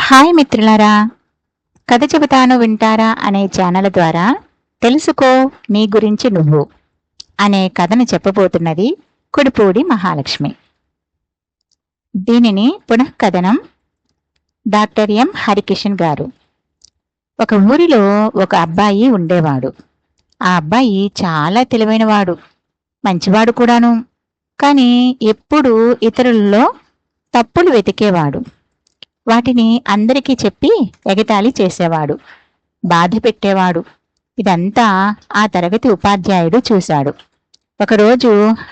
Hi మిత్రులారా, కథ చెబుతాను వింటారా అనే ఛానల్ ద్వారా తెలుసుకో నీ గురించి నువ్వు అనే కథను చెప్పబోతున్నది కుడిపూడి మహాలక్ష్మి. దీనిని పునఃకథనం డాక్టర్ ఎం హరికిషన్ గారు. ఒక ఊరిలో ఒక అబ్బాయి ఉండేవాడు. ఆ అబ్బాయి చాలా తెలివైనవాడు, మంచివాడు కూడాను. కానీ ఎప్పుడూ ఇతరులలో తప్పులు వెతికేవాడు. వాటిని అందరికీ చెప్పి ఎగతాళి చేసేవాడు, బాధ పెట్టేవాడు. ఇదంతా ఆ తరగతి ఉపాధ్యాయుడు చూశాడు. ఒకరోజు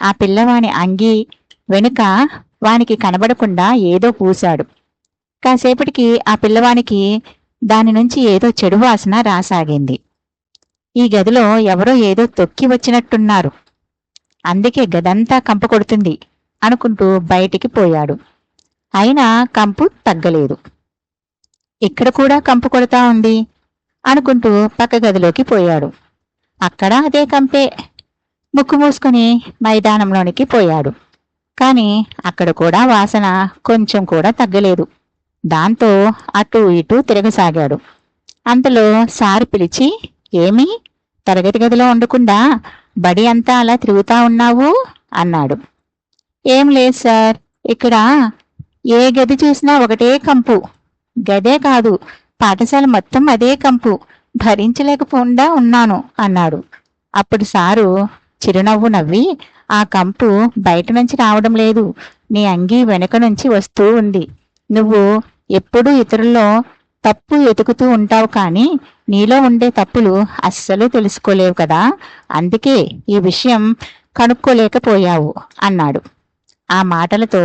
ఆ పిల్లవాని అంగీ వెనుక వానికి కనబడకుండా ఏదో పూశాడు. కాసేపటికి ఆ పిల్లవానికి దాని నుంచి ఏదో చెడు వాసన రాసాగింది. ఈ గదిలో ఎవరో ఏదో తొక్కి వచ్చినట్టున్నారు, అందుకే గదంతా కంపు కొడుతుంది అనుకుంటూ బయటికి పోయాడు. అయినా కంపు తగ్గలేదు. ఇక్కడ కూడా కంపు కొడతా ఉంది అనుకుంటూ పక్క గదిలోకి పోయాడు. అక్కడ అదే కంపే. ముక్కు మూసుకుని మైదానంలోనికి పోయాడు. కానీ అక్కడ కూడా వాసన కొంచెం కూడా తగ్గలేదు. దాంతో అటూ ఇటూ తిరగసాగాడు. అంతలో సారు పిలిచి, ఏమీ తరగతి గదిలో ఉండకుండా బడి అంతా అలా తిరుగుతా ఉన్నావు అన్నాడు. ఏం లేదు సార్, ఇక్కడ ఏ గది చూసినా ఒకటే కంపు. గదే కాదు, పాఠశాల మొత్తం అదే కంపు, భరించలేకపోకుండా ఉన్నాను అన్నాడు. అప్పుడు సారు చిరునవ్వు నవ్వి, ఆ కంపు బయట నుంచి రావడం లేదు, నీ అంగీ వెనుక నుంచి వస్తూ ఉంది. నువ్వు ఎప్పుడూ ఇతరుల్లో తప్పు వెతుకుతూ ఉంటావు, కానీ నీలో ఉండే తప్పులు అస్సలు తెలుసుకోలేవు కదా, అందుకే ఈ విషయం కనుక్కోలేకపోయావు అన్నాడు. ఆ మాటలతో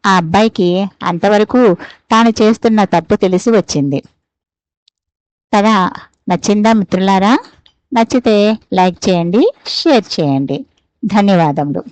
ఆ అబ్బాయికి అంతవరకు తాను చేస్తున్న తప్పు తెలిసి వచ్చింది. కదా, నచ్చిందా మిత్రులారా? నచ్చితే లైక్ చేయండి, షేర్ చేయండి. ధన్యవాదములు.